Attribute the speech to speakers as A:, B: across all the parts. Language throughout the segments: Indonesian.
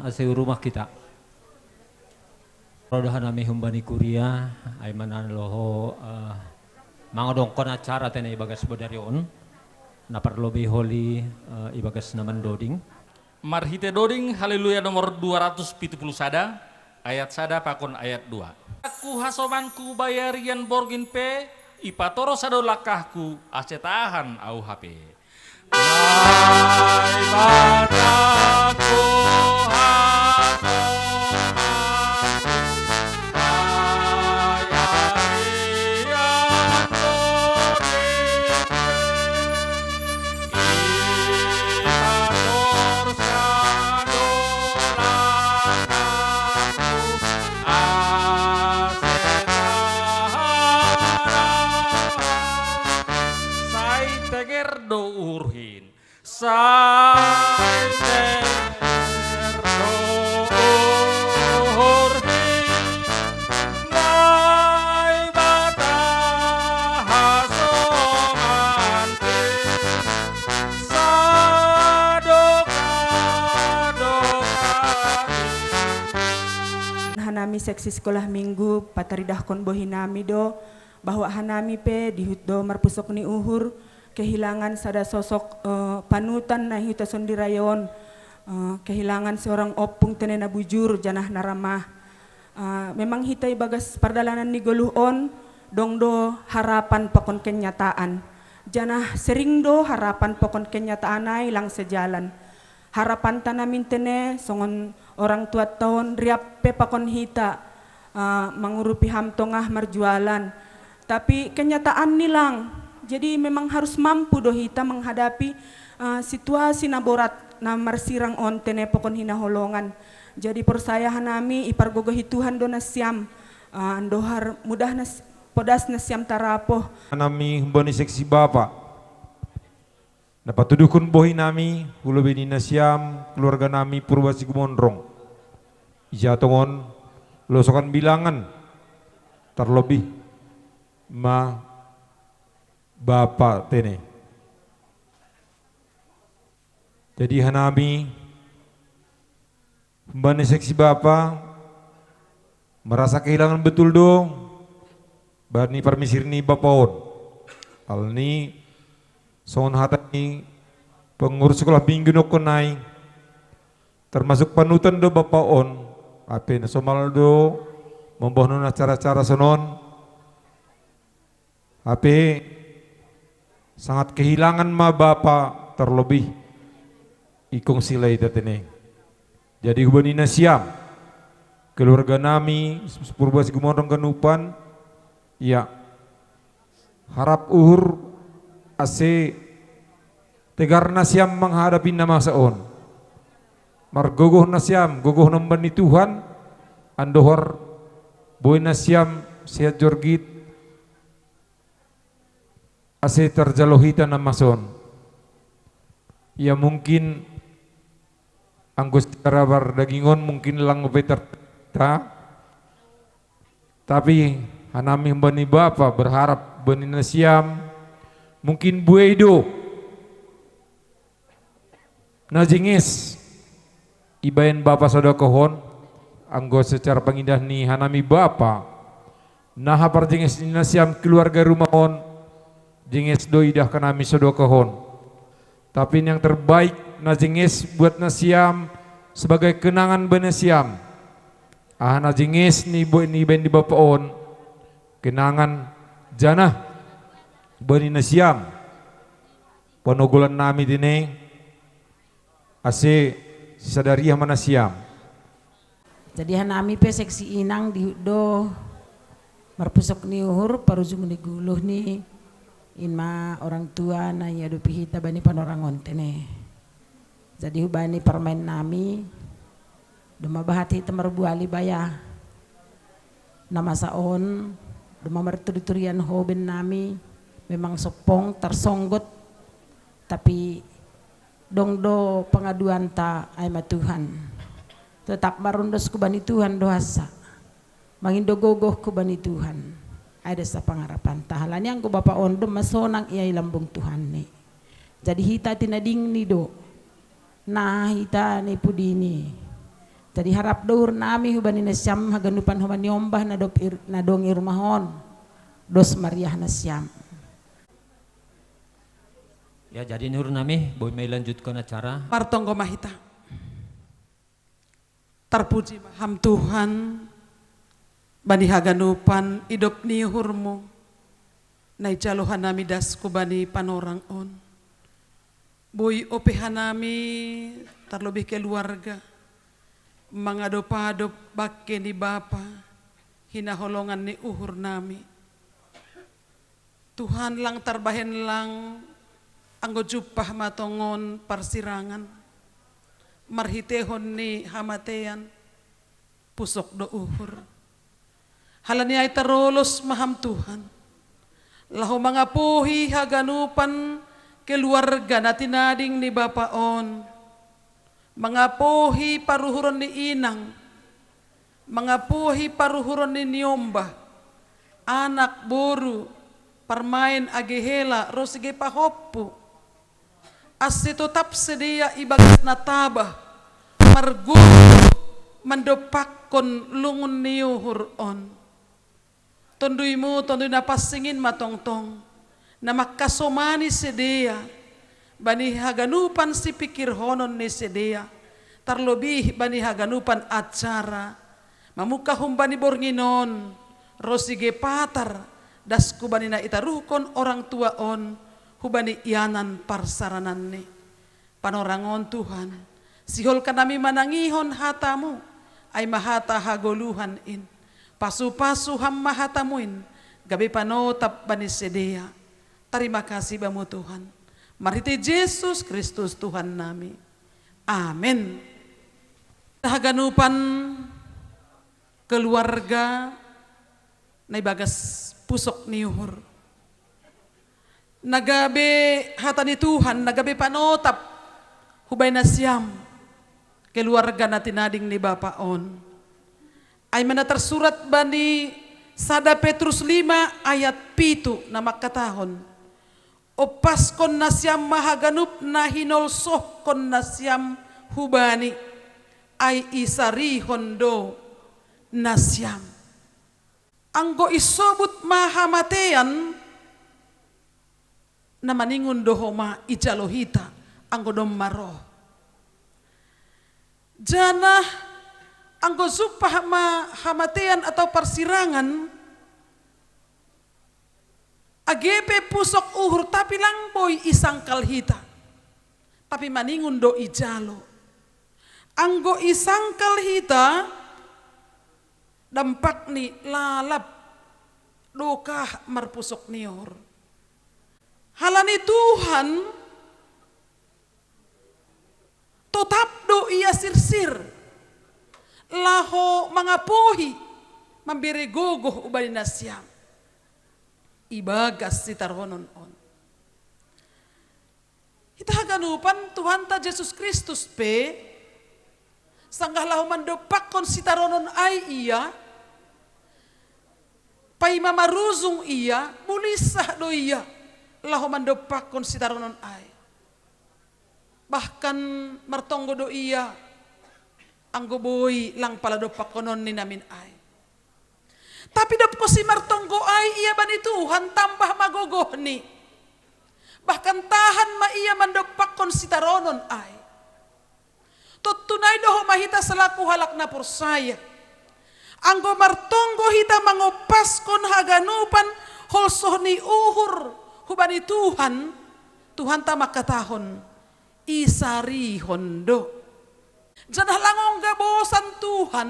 A: ase rumah kita. Rodahan ami humbani kuria ay manan loho mangodongkon acara tene ibagas bodarion na parlobi holi ibagas naman doding.
B: Marhite doding haleluya nomor 270 sada ayat sada pakon ayat 2. Aku hasomanku bayarian borgin pe ipatoro sadolakahku acetahan au HP. Lai bataku urhin sai urhin lai bata hasomanke
C: hanami seksi sekolah minggu pataridahkon bohinami do bahwa hanami pe dihutdo marpusok ni uhur kehilangan sada sosok panutan na hita sondirayon, kehilangan seorang opung tenena bujur janah naramah. Memang hita ibagas pardalanan ni goluhon dongdo harapan pokon kenyataan. Janah sering do harapan pokon kenyataan ay lang sejalan. Harapan tanamin tene songon orang tua tahun riap pe pakon hita mengurupi hamtongah marjualan. Tapi kenyataan nilang. Jadi memang harus mampu doh hita menghadapi situasi naborat na marsirang on tene pokon hina holongan. Jadi persaya hanami ipar gogo hituhan do nasyam dohar mudah podas nasyam tarapoh.
D: Hanami humbani seksi bapa. Dapat tudukun bohi nami hulubini nasyam keluarga nami Purwasi Gumondrong. Ijatongon losokan bilangan terlebih Bapak tene. Jadi hanami humbani seksi Bapak merasa kehilangan betul do bani permisir ni bapaon. Alni songon hatani pengurus sekolah minggu nokonai termasuk panutan do bapaon ape na somal do membohnon acara-acara sonon ape sangat kehilangan ma bapa terlebih ikong silai tatene. Jadi hubani nasyam keluarga nami Purwasi Gumondrong Ganupan ya harap uhur ase tegar nasyam menghadapi nama saon margogoh nasyam gogoh nombani Tuhan andohor boy nasyam sehat jorgit ase terjalohita na mason. Ya mungkin anggos karabar dagingon mungkin lang beter tapi hanami bani bapa berharap bani nasyam mungkin buedo najingis ibayan bapa sodakohon anggos secara pengindah ni hanami bapa nah parjingis nasyam keluarga rumahon jinges doidah kanami sodokohon. Tapi yang terbaik na jinges buat nasyam sebagai kenangan benasyam. Na jinges ni ben di bapaon kenangan janah bani nasyam. Panogulan nami dine ase sadariah manasyam.
E: Jadi hanami pe seksi inang di do marpusok ni uhur parujung ni guluh ni inma orang tua na yadupi hita bani panorangon tene. Jadi hubani permain nami duma bahati temerbuali baya nama saon duma merturi-turian hoben nami memang sopong tersonggot tapi dongdo pengaduan ta aima Tuhan tetap marundos ku bani Tuhan doasa mangindo gogoh ku bani Tuhan ada sa pangarapan tahalan yang ku bapa ondo masonang iya lambung Tuhan ni jadi hita tinading ni do nah hita ni pudini Jadi harap daur nami hubani nasyam haganupan hubani ombah nadong irmahon dos Mariah nasyam.
A: Ya jadi nur nami boy may lanjutkan acara.
F: Partonggo mahita. Terpuji maham Tuhan bani haganupan idop ni hurmu nai jaluhan nami das kubani panorang on. Boy opehan nami terlebih keluarga mangadop-adop bakke ni Bapa hinaholongan ni uhur nami. Tuhan lang terbahen lang anggo jupah matongon persirangan marhitehon ni hamatean pusok do uhur. Halani ay tarolos maham Tuhan. Lahu mangapuhi haganupan keluarga na tinading ni Bapaon. Mangapuhi paruhuron ni inang. Mangapuhi paruhuron ni niomba. Anak boru parmain agehela rosige pahoppu. Asito tap sedia ibagas natabah margulo mandopakon lungun niuhur on. Tonduimu tondu napasingin matongtong na makasomani sedia bani haganupan si pikir honon ni sedia terlebih bani haganupan acara mamukahum bani bornginon rosige patar dasku bani na itaruhkon orang tua on hubani ianan parsaranan ni panorangon Tuhan sihol kanami manangihon hatamu ay mahata hagoluhan in pasu-pasu ham mahatamuin gabi panotap bani sedia. Terima kasih bamu Tuhan. Mariti Yesus Kristus Tuhan nami. Amin. Haganupan keluarga naibagas pusok niuhur. Nagabe hatani Tuhan, nagabe panotap hubay na siyam keluarga na tinading ni Bapaon. Ay mana tersurat bani Sada Petrus 5 ayat 7 na makatahon. O paskon na siyam mahaganup na hinolsoh kon na siyam hubani ay isari hondo na siyam. Anggo isobut mahamatean na maningun dohoma ijalohita anggo dom maroh. Jana anggo supah hamatean atau persirangan agepe pusok uhur tapi lang boy isangkal hita tapi maningun do ijalo anggo isangkal hita dampak ni lalap dokah marpusok nior halani Tuhan tetap do ia sirsir laho mangapuhi mambiri gogoh ubali nasyam ibagas sitarhonon on. Kita haganupan Tuhan ta Yesus Kristus pe sanggah lahu mandopakon sitaronon ay iya pai mamaruzung iya mulisah do iya lahu mandopakon sitaronon ay bahkan martonggo do iya anggo boy lang pala do pakonon ni namin ay. Tapi dap ko si martonggo ay iya bani Tuhan tambah magogoh ni. Bahkan tahan ma iya mandopakon si taronon ay. Tutunay doho mahita selaku halak na pursaya. Anggo martonggo hita mangopaskon haganupan holsoh ni uhur hubani Tuhan. Tuhan ta makatahon isari hondo. Janah langong gabosan Tuhan,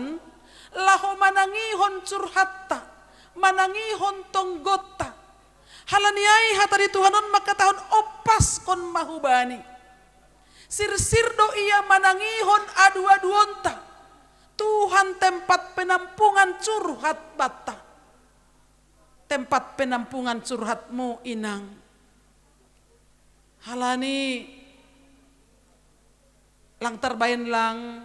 F: laho manangihon curhatta, manangihon tonggotta. Halaniai hatari Tuhanon makatahon opas kon mahubani. Sirsir do iya manangihon adu-aduonta. Tuhan tempat penampungan curhat bata. Tempat penampungan curhatmu inang. Halani lang terbayan lang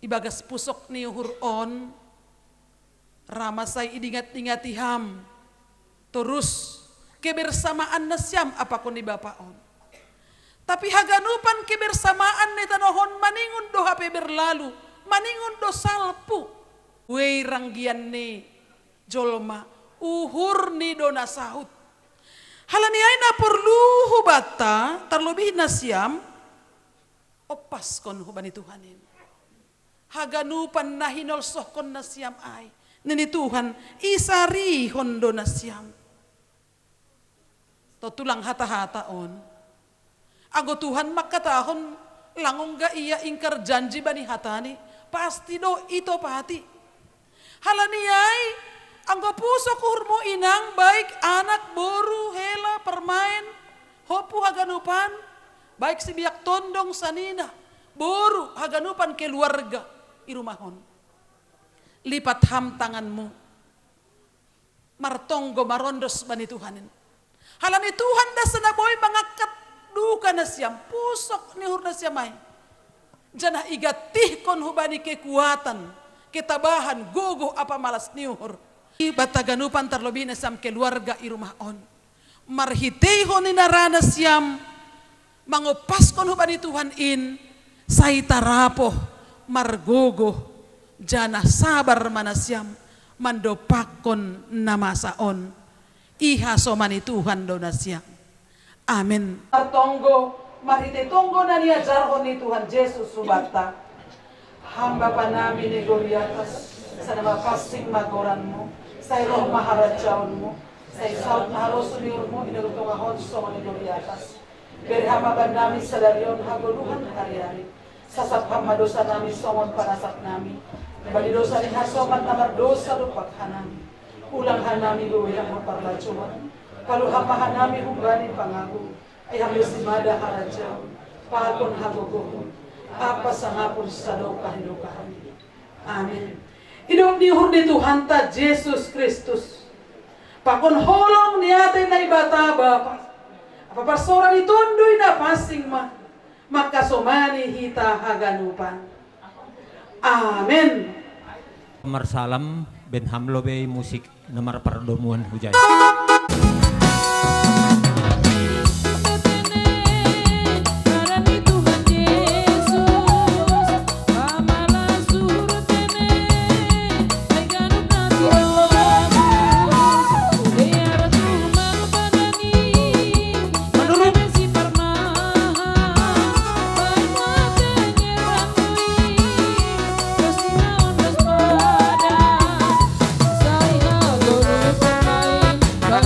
F: ibagas pusok ni uhur on ramasay idingat-ingati ham terus kebersamaan na siyam apakon ni Bapaon Tapi haganupan kebersamaan ni tanohon maningun do hape berlalu, maningun do salpu. Wei ranggian ni jolma, uhur ni do nasahut. Halani ay na perlu hubata, terlebih nasiam, opas kon hubani Tuhanin. Haganupan na hinolsoh kon nasiam ay, nini Tuhan isari hondo nasiam. Tulang hata-hata on. Ago Tuhan makatahon langong ga iya ingkar janji bani hatani. Pasti do ito pati. Halani ay anggo puso kuhurmo inang baik anak boru hela permain hopu haganupan baik si biak tondong sanina boru haganupan keluarga irumahon. Lipat ham tanganmu. Martonggo marondos bani Tuhanin. Halani Tuhan dah senaboy mangangkat duka na siyam, pusok ni hur na siyamay. Janah igatih kon hubani kekuatan, ketabahan, guguh apa malas ni hur. Bataganupan terlebih na siyam keluarga irumah on. Marhitei hon ni narana siyam, mangupas kon hubani Tuhan in, say tarapoh, marguguh, janah sabar manasyam, mandopakon namasaon. Iha somani Tuhan donasya. Amin. Tonggo, marite tonggo na niya jarhon ni Tuhan Yesus subata. Hamba panami ni Goliatas, sa namapasing magoran mo, sa roh maharajaon mo, sa isaut maharosunir mo, inagutong ahon somani Goliatas. Berhama ba namin sa darion haguluhan hari-hari, sasapham madosa namin songon panasap namin, balidosa ni hasoman na mardosa lupak hanami. Ulang hanami goyang maparlacuan. Kalau hamahan nami hubani pangaku. Ay hamis imada harajaw. Pakon hagogo. Apa sangapun sadaw kahidukahan. Amin. Hidup ni hurdi Tuhan ta Yesus Kristus. Pakon holong niate na ibata Bapa. Apa pasora ditunduy na pasing ma. Makasomani hita haganupan. Amin.
A: Marsalam Ben Hamlobe musik nomor perdomuan hujan.
G: Saya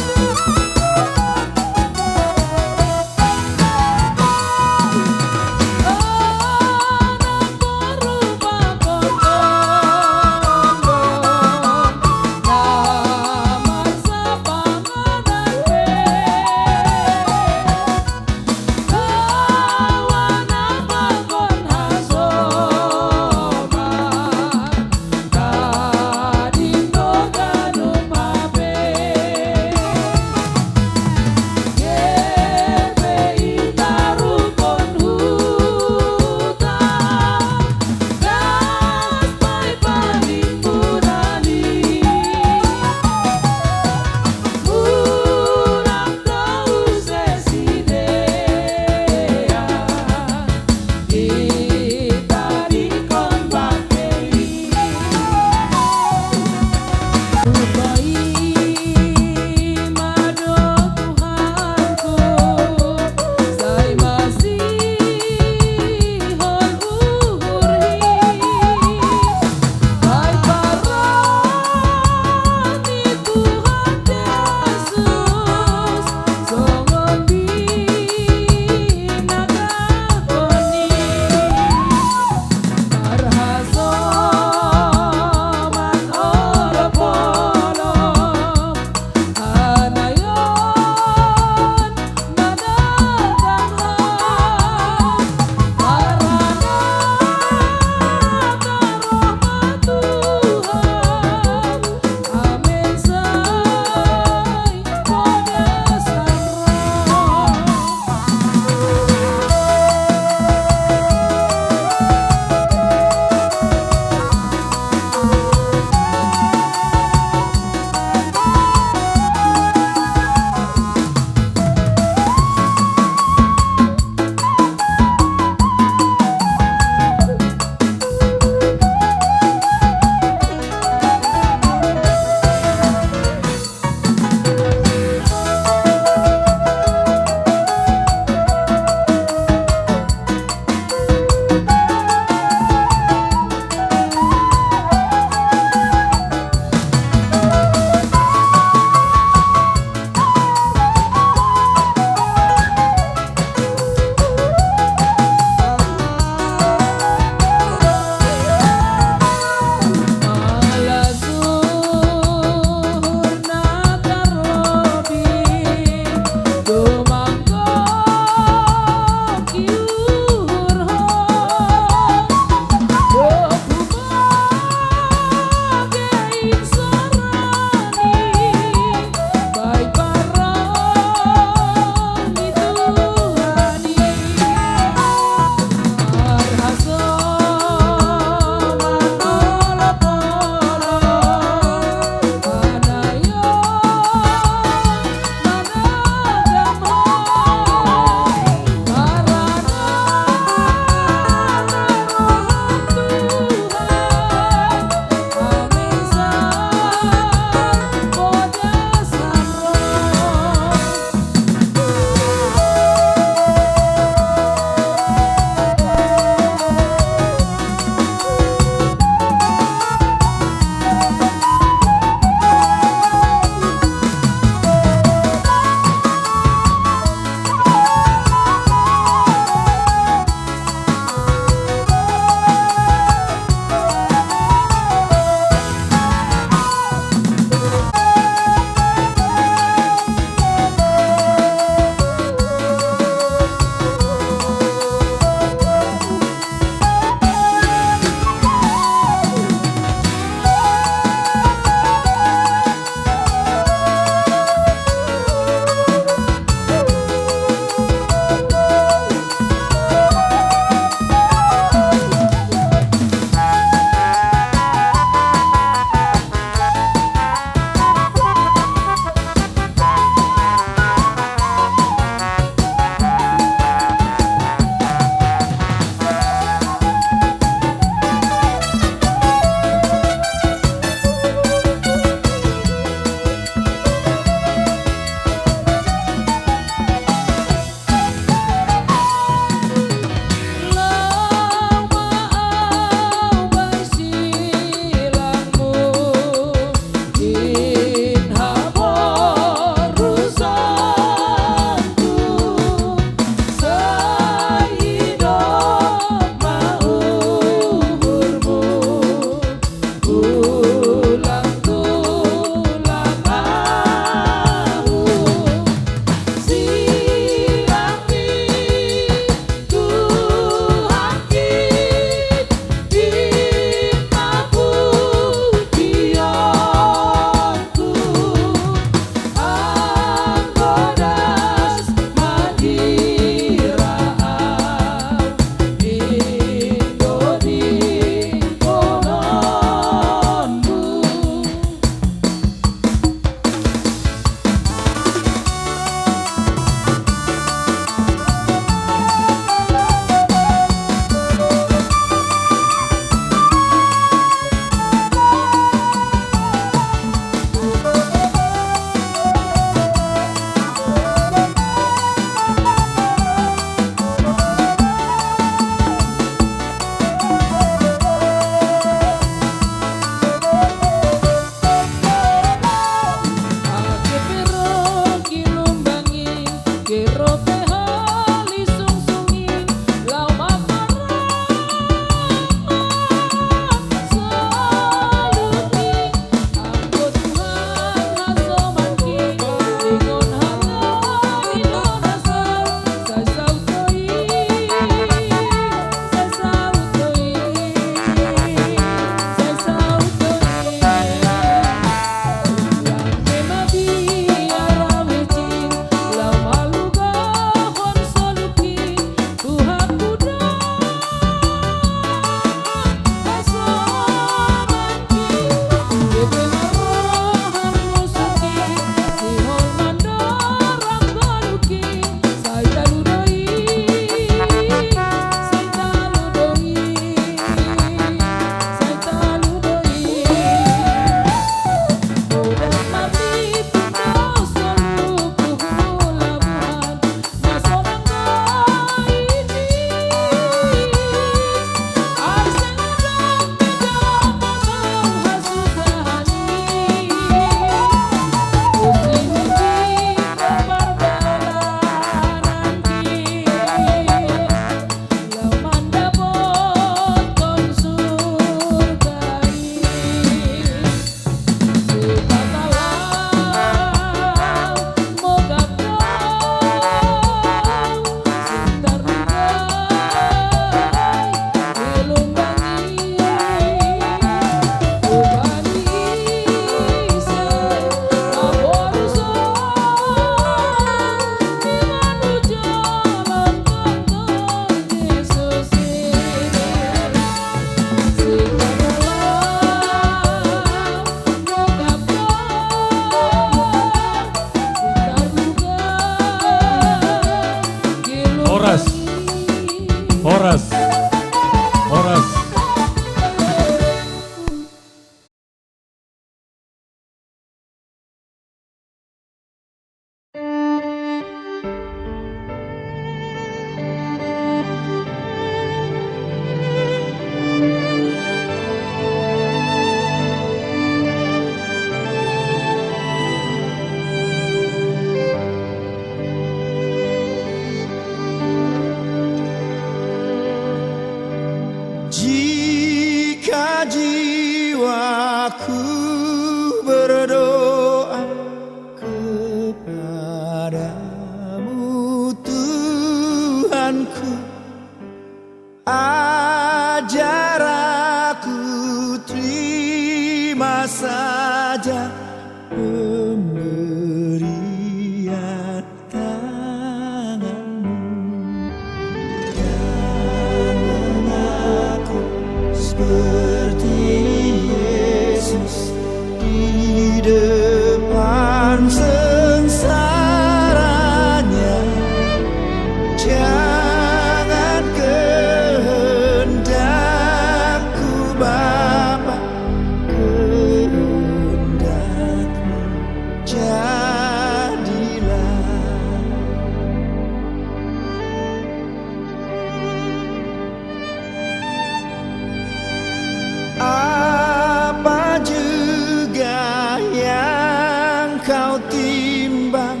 G: kau timbang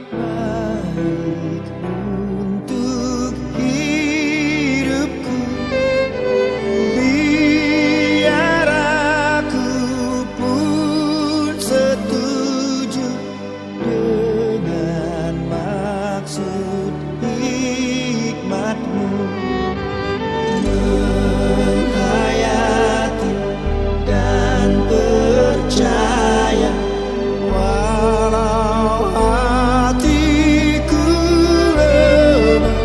G: baik untuk hidupku. Biar aku pun setuju dengan maksud hikmatmu, menghayati dan percaya walau hatiku lemah.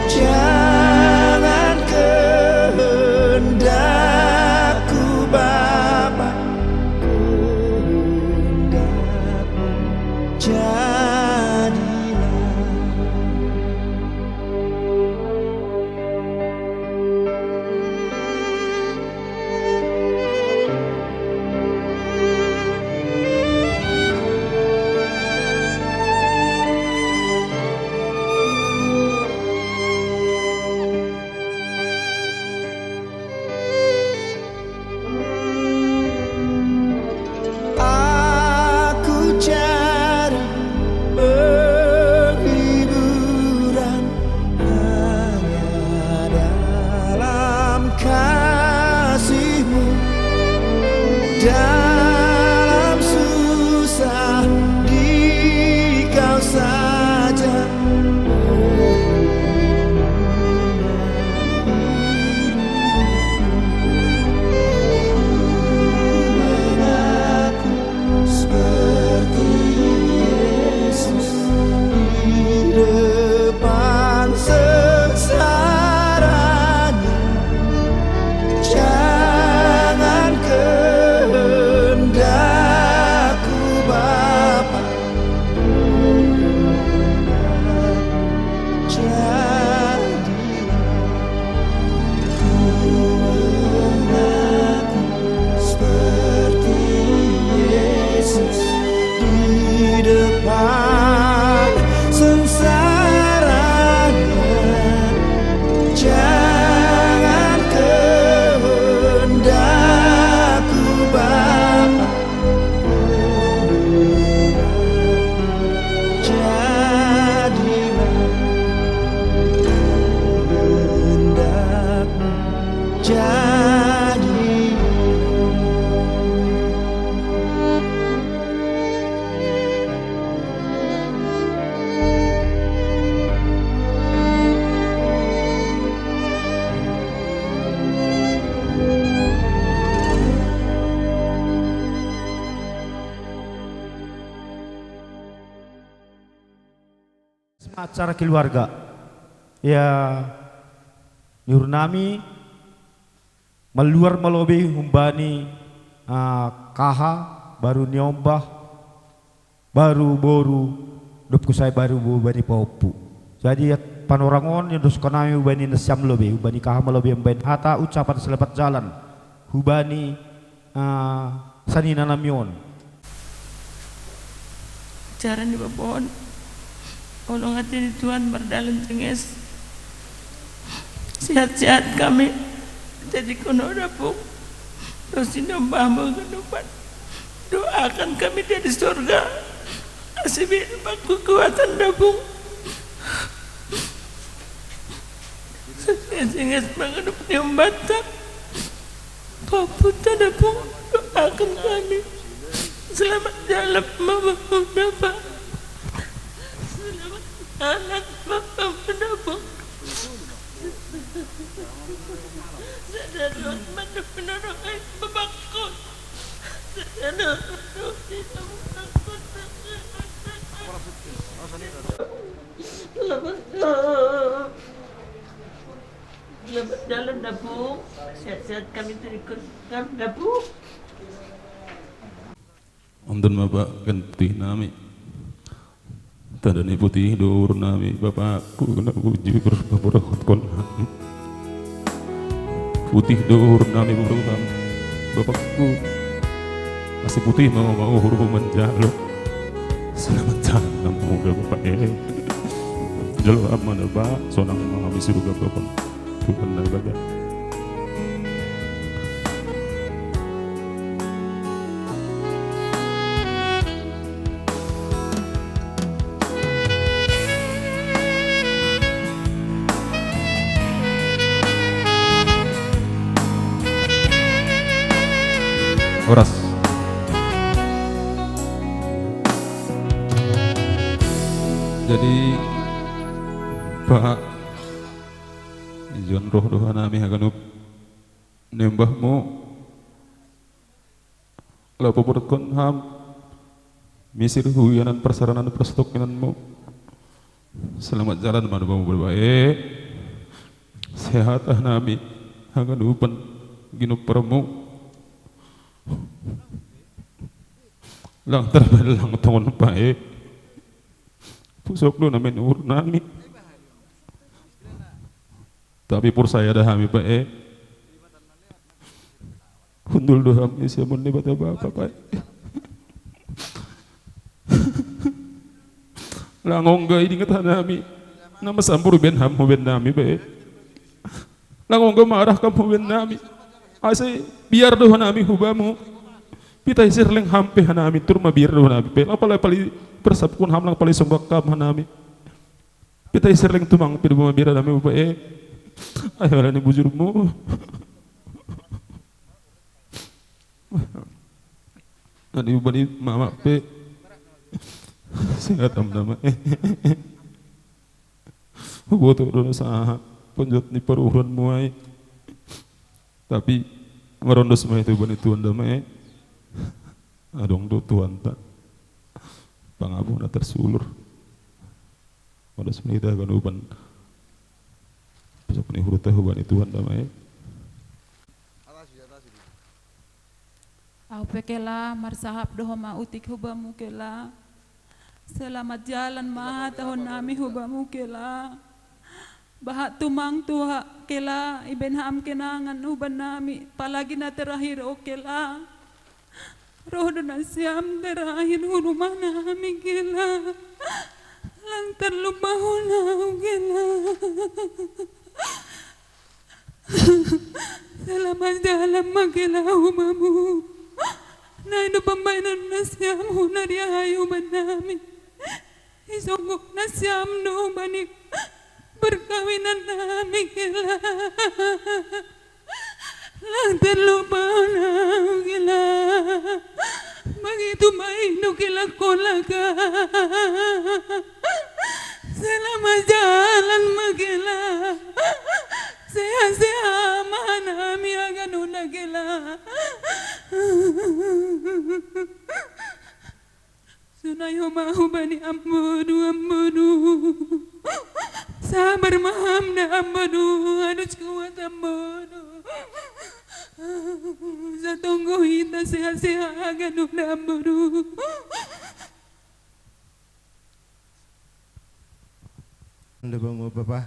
G: Jangan kehendakku Bapa, kehendakmu jadilah. Aku cari penghiburan hanya dalam kasih-Mu. Dalam susah di Kau saja mengaku seperti Yesus di depan sengsaranya. Jangan kehendakku Bapa, jadilah. Ku mengaku seperti Yesus di depan sengsaranya. Jangan kehendakku Bapa, jadilah. Kehendakmu jadilah.
H: Acara keluarga ya nyurnami meluar melobi humbani kaha baru nyombah baru boru dopku saya baru bani popu. Jadi panorangon yang dos konami hubani nasiam lobi hubani kaha melobi hubani hata ucapan selepat jalan hubani sanina namion.
I: Cara di babon tolong hati Tuhan berdalam cenges, sehat-sehat kami jadi kono dapuk dosin mbahmu ke depan, doakan kami dari surga, kasih aku kekuatan dapuk cenges menghadap nyambatan paputa dapuk, doakan kami selamat jalan mama dapat anak bapak menabung sadar mana penolong bapakku sadar selamat jalan dapung, sehat-sehat kami terikut dapung.
J: Ampun Bapak ganti nami tandani putih dur nami Bapakku kena uji berberakot konan putih dur nami berutam Bapakku masih putih mau huruf menjaluk selamat jalan moga Bapak jalur aman Bapak sonang mengalami surga Bapak Tuhan ibadah. Jadi Pak ijon roh doa nami haganup nembahmu lapo berkon ham misir huyanan persaranan perstokinanmu selamat jalan manubamu berbaik sehat nami haganupan ginup permu lang terbalang tahun baik pusok lu namin ur nami tapi pur saya dah kami baik hundul doa kami siamun ni bata bapak baik langong gay di kata nami nama sampur ben ham ben nami baik langong gay marah kamu ben nami asai biar doa nami hubamu pita isir leng hampe hanami turma biar doa nami baik apa pali persapkun ham lang pali sombak kam hanami pita isir leng tumang pidu biar nami baik ayo lah ni bujurmu nani bani mama pe sehat am nama boto dono sah penjot ni peruhuran muai tapi merondos mah itu bani tuan damai adong do tuan tak pangabuna tersulur pada semenita kan uban besok ni huruf tahu bani tuan damai
K: au pekela marsahab doho ma utik hubamu kela selamat jalan ma tahun nami hubamu kela bahat tumang tuha kela iben ham kenangan huban nami palagi na terakhir o kela roh dan siam terakhir hurumah nami kela lang terlupahuna kela selamat jalan ma kela hubamu na ino pambainan na siyam huna riyahayo man namin isongok na siyam no banik berkawinan namin kila lang terlupa na kila begitu maino kila kolaga selamat jalan magila sehat-sehat manami aganuna kila sunayo mahu bani ambudu sabar maham na ambudu harus kuat ambudu satunggu hita sehat-sehat aganuna ambudu
H: Anda bangun Bapak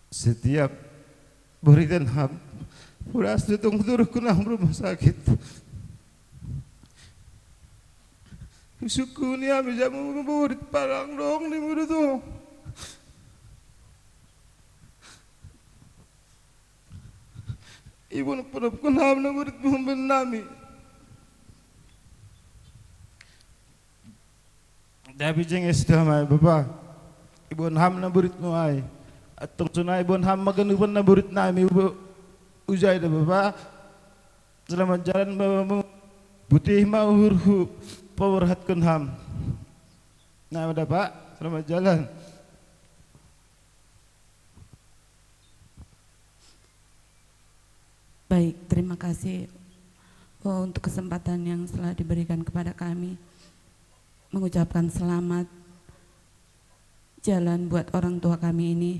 H: setiap berikan ham udah setung turun ke rumah sakit suku ni kami jamu murid parang dong di murid tu ibu nak pernah ham na murid Muhammad nami tapi jenges damai Bapak ibu ham na murid mu ay atong sunay ibu ham maganupan na murid nami Ujay dah Bapak selamat jalan bapamu putih mauhurhu pawarhatkan ham nah ada Pak selamat jalan
C: baik terima kasih untuk kesempatan yang telah diberikan kepada kami mengucapkan selamat jalan buat orang tua kami ini.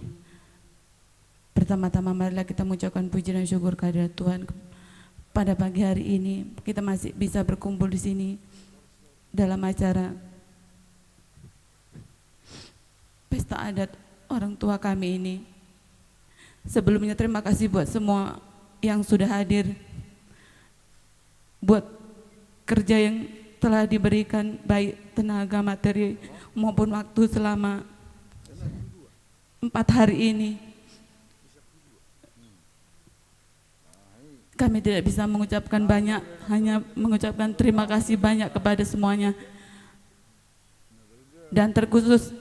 C: Pertama-tama marilah kita mengucapkan puji dan syukur kehadirat Tuhan pada pagi hari ini kita masih bisa berkumpul di sini dalam acara pesta adat orang tua kami ini. Sebelumnya terima kasih buat semua yang sudah hadir, buat kerja yang telah diberikan baik tenaga materi maupun waktu selama 4 hari ini. Kami tidak bisa mengucapkan banyak, hanya mengucapkan terima kasih banyak kepada semuanya. Dan terkhusus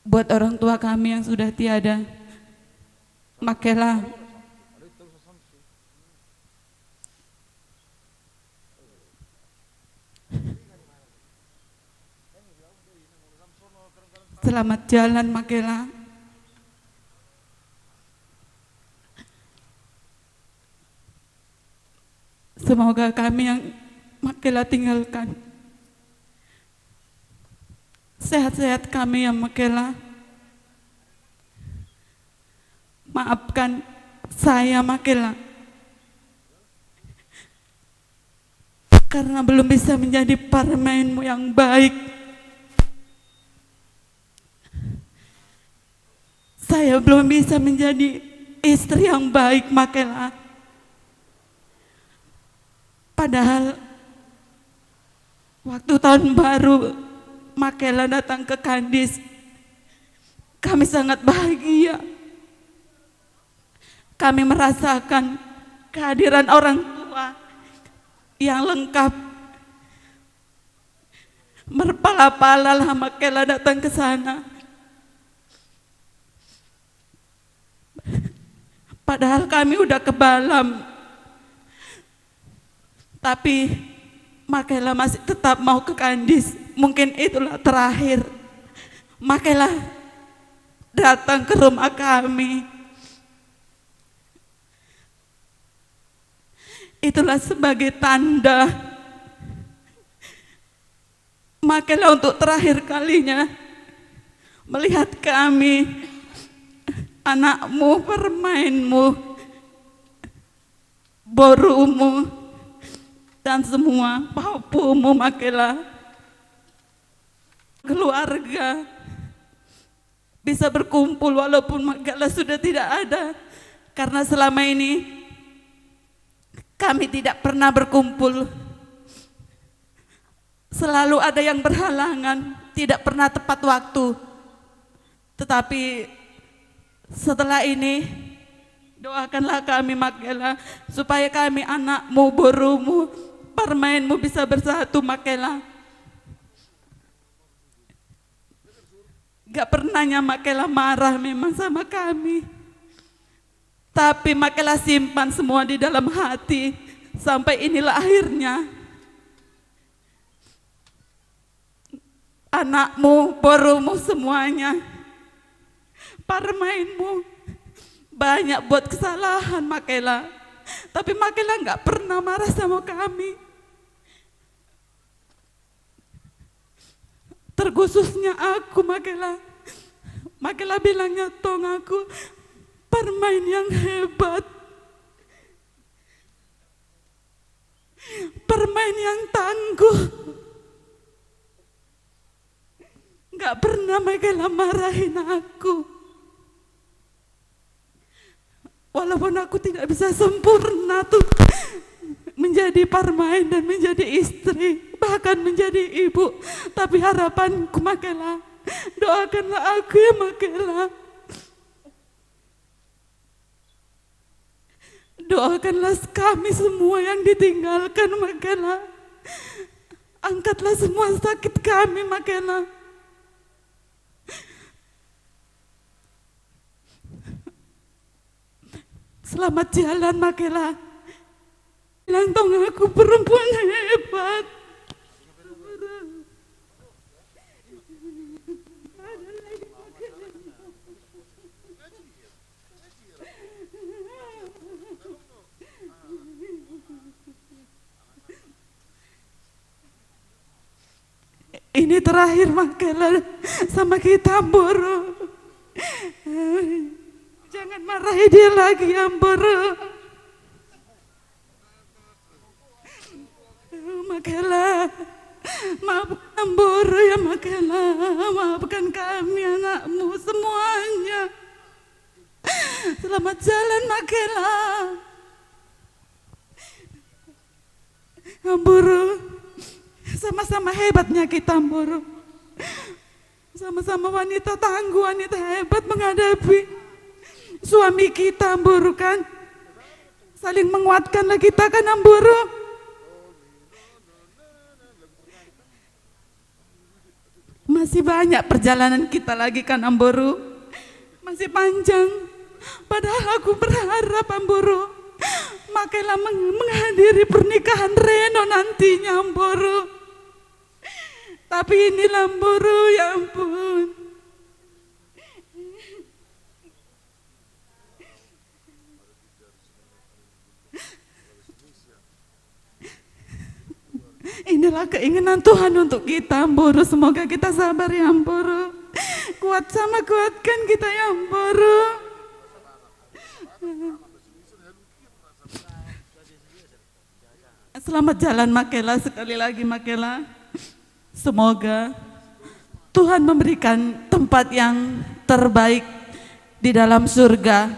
C: buat orang tua kami yang sudah tiada, makelah
K: Selamat jalan Makela. Semoga kami yang Makela tinggalkan sehat-sehat kami yang Makela. Maafkan saya Makela karena belum bisa menjadi parmainmu yang baik. Saya belum bisa menjadi istri yang baik Makela. Padahal waktu tahun baru Makela datang ke Kandis, kami sangat bahagia. Kami merasakan kehadiran orang tua yang lengkap. Berpala-pala lah Makela datang ke sana. Padahal kami udah ke Balam, tapi Makela masih tetap mau ke Kandis. Mungkin itulah terakhir Makela datang ke rumah kami. Itulah sebagai tanda Makela untuk terakhir kalinya melihat kami, anakmu, permainmu, borumu, dan semua papumu Makela. Keluarga bisa berkumpul walaupun Makela sudah tidak ada. Karena selama ini kami tidak pernah berkumpul. Selalu ada yang berhalangan, tidak pernah tepat waktu. Tetapi setelah ini doakanlah kami Makela supaya kami anakmu, borumu, permainmu bisa bersatu Makela. Gak pernahnya Makela marah memang sama kami, tapi Makela simpan semua di dalam hati sampai inilah akhirnya. Anakmu, borumu semuanya, permainmu banyak buat kesalahan Makela, tapi Makela gak pernah marah sama kami. Terkhususnya aku Makela. Makela bilangnya tong aku permain yang hebat, permain yang tangguh. Gak pernah Makela marahin aku. Walaupun aku tidak bisa sempurna tuh menjadi permain dan menjadi istri, bahkan menjadi ibu, tapi harapanku Makela, doakanlah aku ya Makela. Doakanlah kami semua yang ditinggalkan Makela. Angkatlah semua sakit kami Makela. Selamat jalan Makela. Bilang tong aku perempuan hebat. Ini terakhir Makela sama kita Amboro. Jangan marahi dia lagi Amboro. Makela, maafkan Amboro ya Makela, maafkan kami anakmu semuanya. Selamat jalan Makela. Amboro, sama-sama hebatnya kita Amboro. Sama-sama wanita tangguh, wanita hebat menghadapi suami kita Amboro kan. Saling menguatkanlah kita kan Amboro. Masih banyak perjalanan kita lagi kan Amboro, masih panjang. Padahal aku berharap Amboro, Makela menghadiri pernikahan Reno nantinya Amboro. Tapi inilah Amboro, ya ampun.
F: inilah keinginan Tuhan untuk kita, Amporo. Semoga kita sabar ya, Amporo. Kuat sama kuatkan kita ya, Amporo. Selamat jalan Makela, sekali lagi Makela. Semoga Tuhan memberikan tempat yang terbaik di dalam surga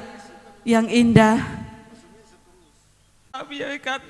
F: yang indah.
I: Abi ya kan.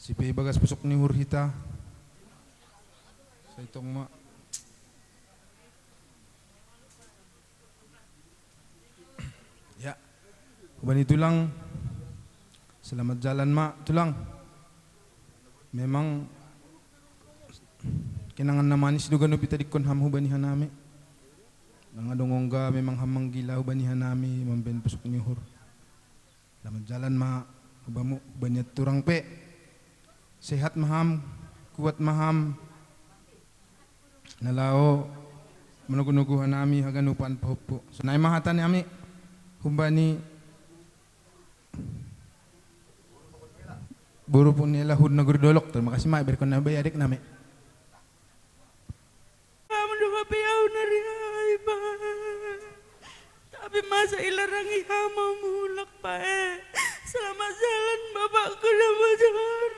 H: Si Pe bagas pusok ni hurhita. Sa itong ma. Ya. Kuban itu lang. Selamat jalan ma, tulang. Memang kinangan naman is dugan upita dikon ham hubanihan nami. Nangadongongga memang hamang gila hubanihan nami mamben pusok ni hur. Selamat jalan ma, hubamu banyak turang pe. Sehat maham, kuat maham. Nalao manugunuguhan nami haganupan popo. So naay mahatan nami humbani buru pun nila hud na gurdolok. Terima kasih mak berkon na bayadik nami.
I: Kamu doa piau nari ba. Tapi masa ilarang iha mau mulak pae. Selamat jalan bapakku dan bajar.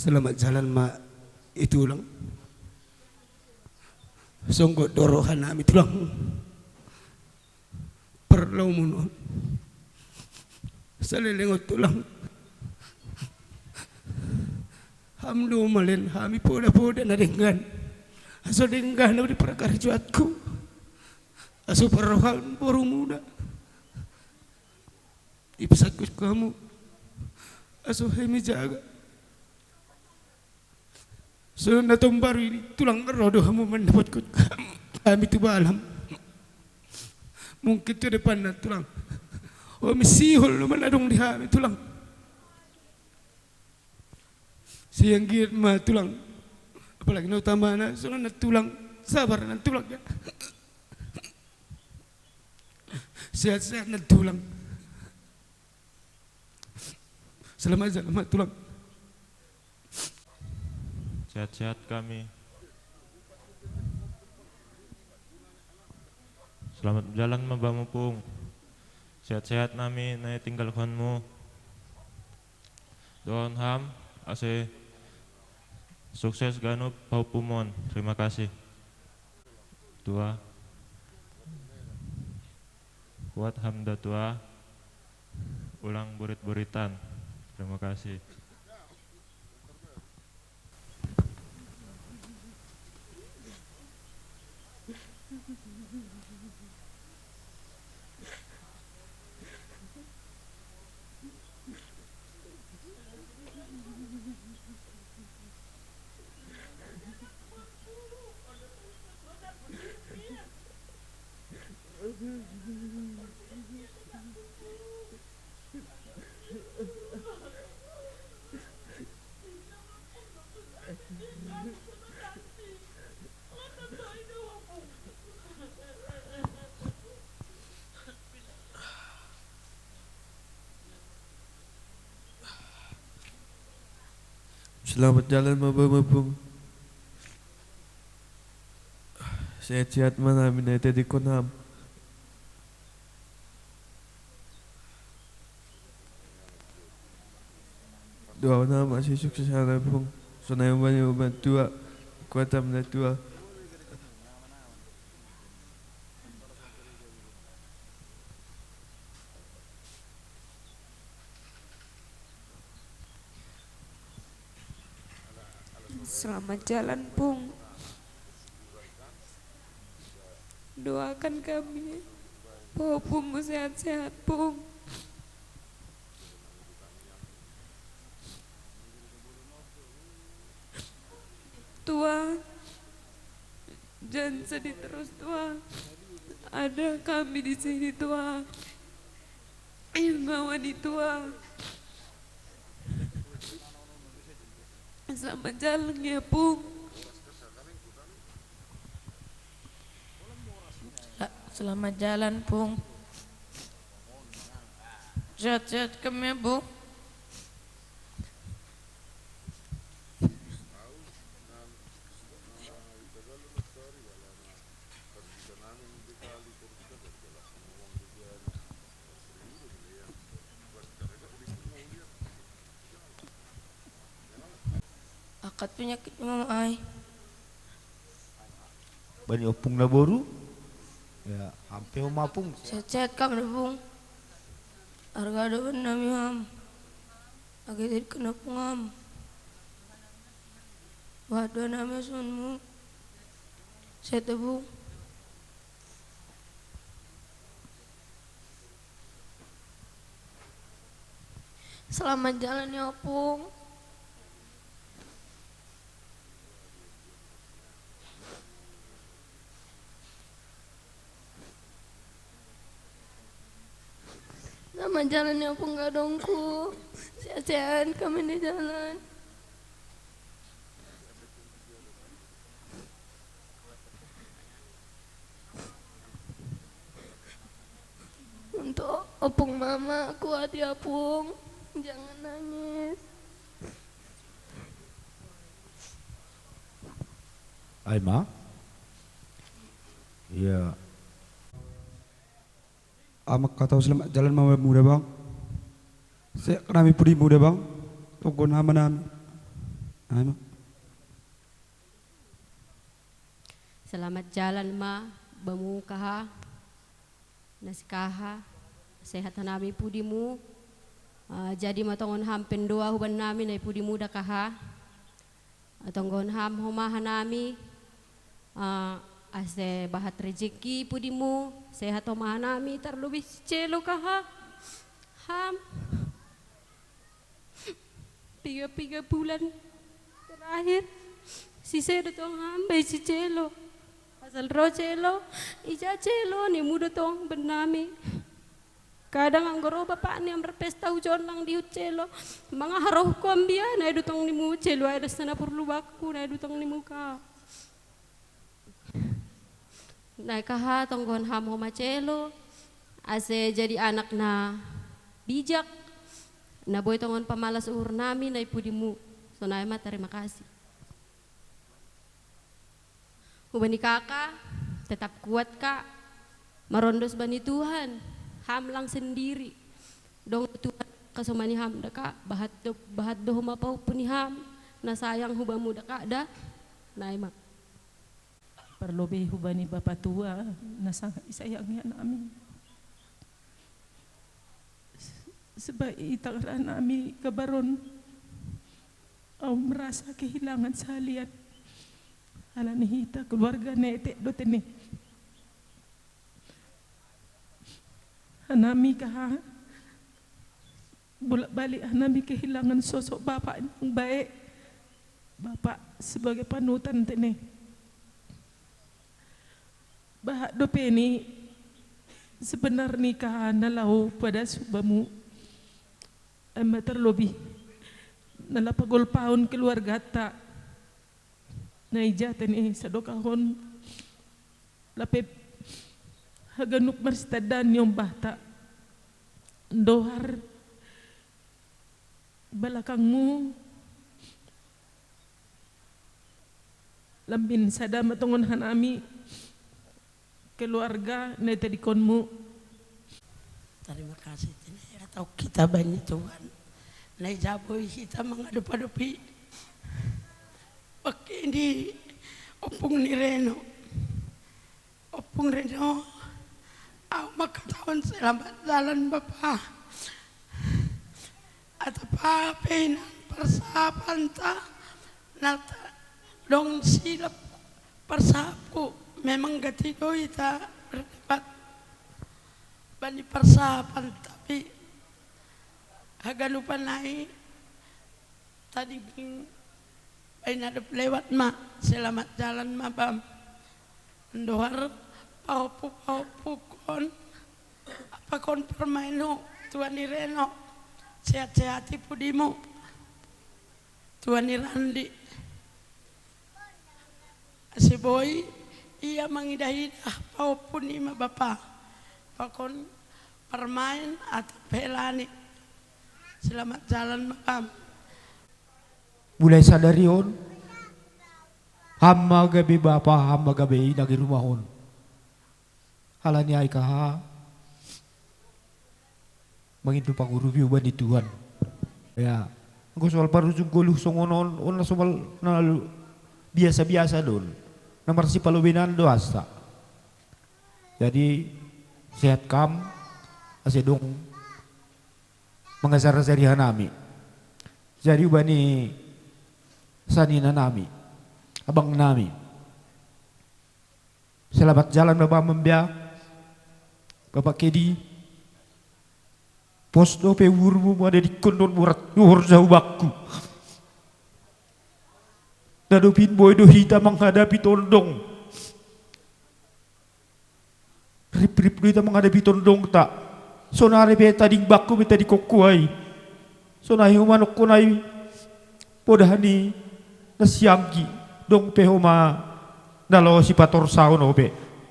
G: Selamat jalan mak, itu lang. Sungguh dorohan nami tulang. Perlu muno. Salilingot tulang. Hamdu malin hami poda-poda na dengan. Aso dengan na di prakarjuatku. Aso parohal baru muda. Ipasakut kamu. Aso hemi jaga. So natong baru ini tulang rodoh kamu mendapatkan kami tu balam. Mungkin tu depan na tulang. Oh misihol naman adong di kami tulang. Siyang giat ma tulang. Apalagi na utama na so na tulang sabar na tulang ya. Sehat-sehat na tulang. Selamat tulang.
J: Sehat-sehat kami. Selamat berjalan Mbak Mupung. Sehat-sehat nami na tinggalkanmu. Doon ham, ase sukses ganop paupumon. Terima kasih. Tua. Kuat hamda tua. Ulang burit-buritan. Terima kasih.
L: Selamat jalan mabung. Sehat-sehat mana minta di konam. Doa nama masih sukses sana pun. Sonai banyak bantua kuatan menatua.
M: Selamat jalan, Pung. Doakan kami bahwa Pungmu sehat-sehat, Pung. Tua, jangan sedih terus, Tua. Ada kami di sini, Tua, yang ngawani Tua. Selamat jalan ya, Pung.
I: Selamat jalan, Pung. Sehat-sehat kami, Pung. Akad penyakit mama ai.
H: Bani opung na boru. Ya, hampir mapung.
I: Sehat-sehat kami, Pung. Harga ada nami ham. Agak kena pungam. Waduh nama sunmu. Sehat, Pung. Selamat jalan ya, Pung. Sama jalannya aku nggak dongku, sehat-sehat kami di jalan. Untuk opung mama, kuat ya Pung, jangan nangis.
H: Aima? Iya.
N: Amak kata selamat jalan mama muda bang. Saya kami pudi muda bang. Tunggu nama nami. Aima.
O: Selamat jalan ma, bamukaha, nasikaha, sehat nami pudimu. Jadi matongon ham pendoa huban nami na pudimu dakaha. Atonggon ham homaha nami. Ase bahat rezeki pudimu, sehat homaha nami terlebih celo kaha. Ham. 3 bulan terakhir sisa datang ham bayi si celo. Asal ro celo, ija celo ni muda tong benami. Kadang anggoro bapak ni am berpesta ujon lang di celo. Mga haroh ko ambia na dutong ni mu celo ada sana perlu baku na dutong ni muka. Na kaha tonggon ham homa celo. Ase jadi anak na bijak. Na boy tonggon pamalas uhur nami na ipudimu. So na ema terima kasih. Hubani kakak, tetap kuat kak. Marondos bani Tuhan, ham lang sendiri. Dong Tuhan kasomani ham daka, bahat doh mapau puni ham. Na sayang hubamu daka dah, naima.
K: Perlobih hubani bapa tua, na sangat sayangnya nami. Sebab itangran nami kabaron, au merasa kehilangan salian. Ala nihita keluarga netek dote ni. Hanami kaha bolak-balik hanami kehilangan sosok bapak yang baik. Bapak sebagai panutan tene. Bahak dope ni sebenarnya kaha nalau pada subamu terlebih nalapagol paun keluarga tak
I: naijatan sadokahon lapep haganuk marstadan yung bata dohar balakangmu lambin sada matungon hanami keluarga na tadikonmu.
P: Terima kasih atau kita banyak Tuhan naijaboy kita menghadapi pakai ini opung ni Reno aku makatahon selamat jalan Bapak atau papinan persahapan ta nata dong silap persahapku memang gatigo ita berdebat bani persahapan tapi agak lupa naik tadi bain ada lewat mak selamat jalan mabam dohar paupu kon apa kon permainu Tuan Ireno sehat-sehati pudimu Tuan Irandi si boy ia mengidah-idah paupu ni ma bapa pakon permain atau pelani selamat jalan makam.
G: Mulai sadarion hamba gabi bapa hamba gabi nagi rumahon halani ay kaha mangintu pangurubi uban di Tuhan ya aku soal parujung goluh songonon on soal nalu biasa-biasa don nomor si palubinan doasta jadi sehat kam asedong mengasar-asari hanami jadi ubani sanina nami abang nami selamat jalan Bapak Membia Bapak Kedi posdo pe wurmu ada di kondon murat yuhur jauh bakku dadupin boy do hita menghadapi tondong rip-rip kita menghadapi tondong tak sonare beta ding bakku beta di kokuai sonai humanok kunai podahani nasianggi dong pehoma nalo si pator saun obe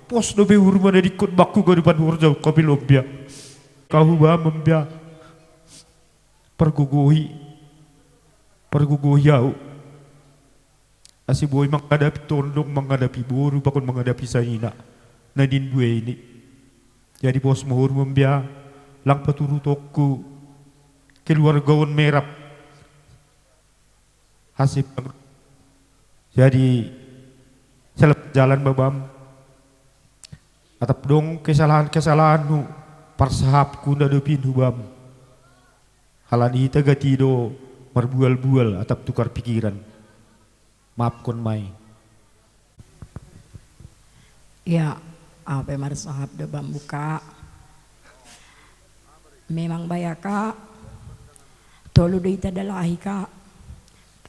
G: pos dobe urma dari kot bakku go depan urjau kopi lobia kau ba membia pergugohi au asi boy menghadapi tondong menghadapi boru bakon menghadapi saina nadin dua ini jadi pos mohur membia lang paturu tokku keluar gaun merap hasib jadi selep jalan babam atap dong kesalahanmu parsahapku nadepin hubam halani tagatido marbual-bual atap tukar pikiran maaf kon mai
E: ya apa marsahap de bambuka memang bayaka tolu de ita dalahi ka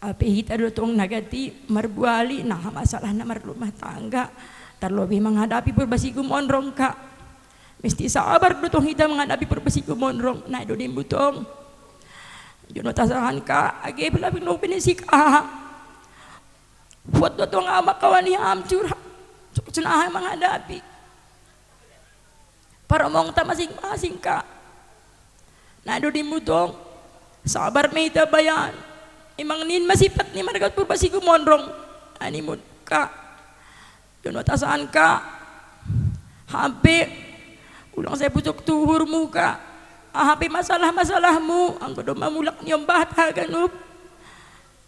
E: tapi ita dotong nagati marbuali nah masalah na marumah tangga terlebih menghadapi perbasiku monrong ka mesti sabar dotong ita menghadapi perbasiku monrong nah do dimbutong jono tasahan ka age pala pino pinisik buat dotong ama kawani amcur cenah menghadapi para mong ta masing-masing ka nah do dimbutong sabar me ita bayan imang nin masipat ni margat purbasiku monrong ani mun ka jono tasaan ka hape ulang saya pucuk tuhur muka hape masalah-masalahmu ang kudu mamulak niyong bata ganup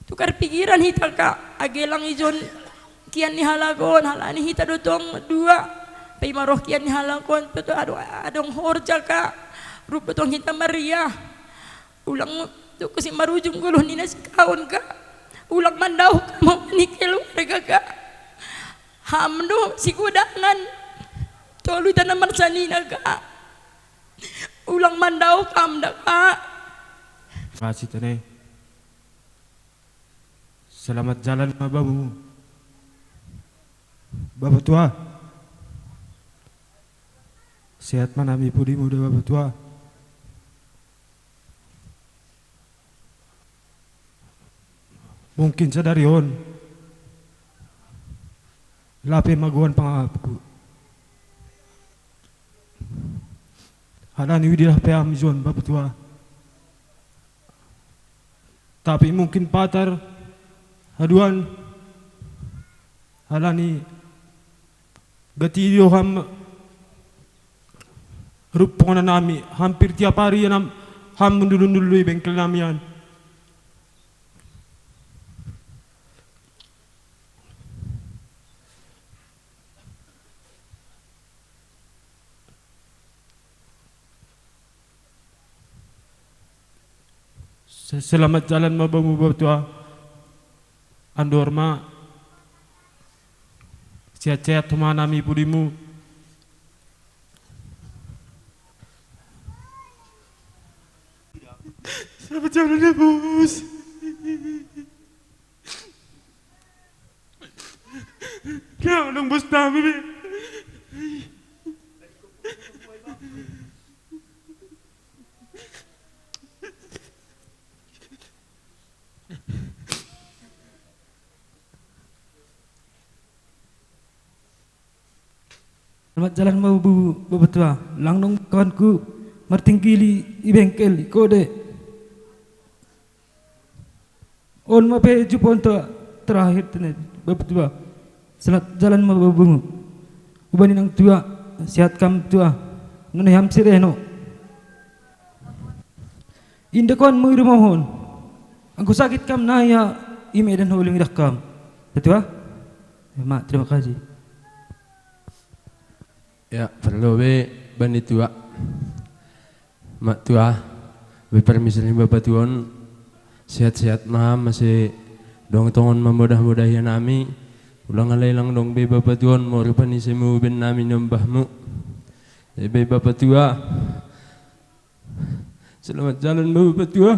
E: tukar pikiran hita ka agelang ijon kian ni halagon halani hita dotong dua pay maroh kian ni halagon beto adong horja ka rup betong hita Maria ulang tu kasi marujung gulo ni nasi kaon ka ulang mandaw ka mo ni keluarga ka hamno si kudangan tolu tanam marsanina ka ulang mandaw kamda ka
L: kasih tane selamat jalan babamu Bapak tua sehat manami pudi muda Bapak tua mungkin sadarion
N: lape maguan pangapku. Halani widilah pe amizon Bapak tua. Tapi mungkin patar haduan halani gatidio ham rupona nami hampir tiap hari ham mendulu-dului bengkel namian. Selamat jalan mabamu Bapak tua. Andor ma sehat-sehat nami pudimu. Selamat jalan ya bos. Jangan dong bos nami.
G: Selamat jalan mau Bapak tua. Langnong kawanku martingkili i bengkel kode. On mape jupon terakhir tenet Bapak tua. Selamat jalan mau babumu. Ubani nang tua sehat kam tua. Nune ham sireno. Inda kon mo irumohon. Angku sakit kam naya ime dan huling dakam. Betul? Mak terima kasih.
Q: Ya, perlu be bani tua. Mak tua, be permisi Bapak tuan sehat-sehat mah masih dong tongon memudah-mudahi nami. Ulang alailang dong be Bapak tuan mau rupani semu ben nami nyembahmu. Be Bapak tua. Selamat jalan Bapak tua.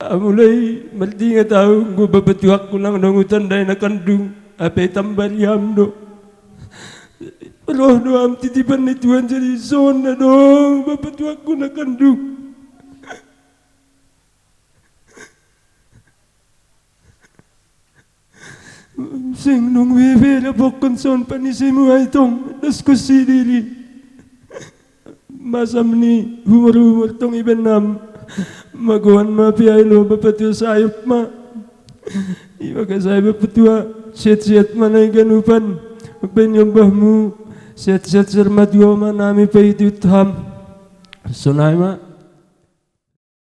Q: Mulai merdeka tahu gua Bapak tua kulang dong hutan dai nak kandung apa tambariam do. Roh doam titipan ni Tuhan jadi zona dong Bapak tua aku nak kandung. Sing nung bebe la pokon son panisimu ay tong das ko sidili. Masam ni humor tong ibenam maguan mapiay lo Bapak tua sayop ma. Iba ka sayop Bapak tua siat-siat manay ganupan magpenyong bahmu. Sehat-sehat sermat goma nami pa itutham. Sunay ma.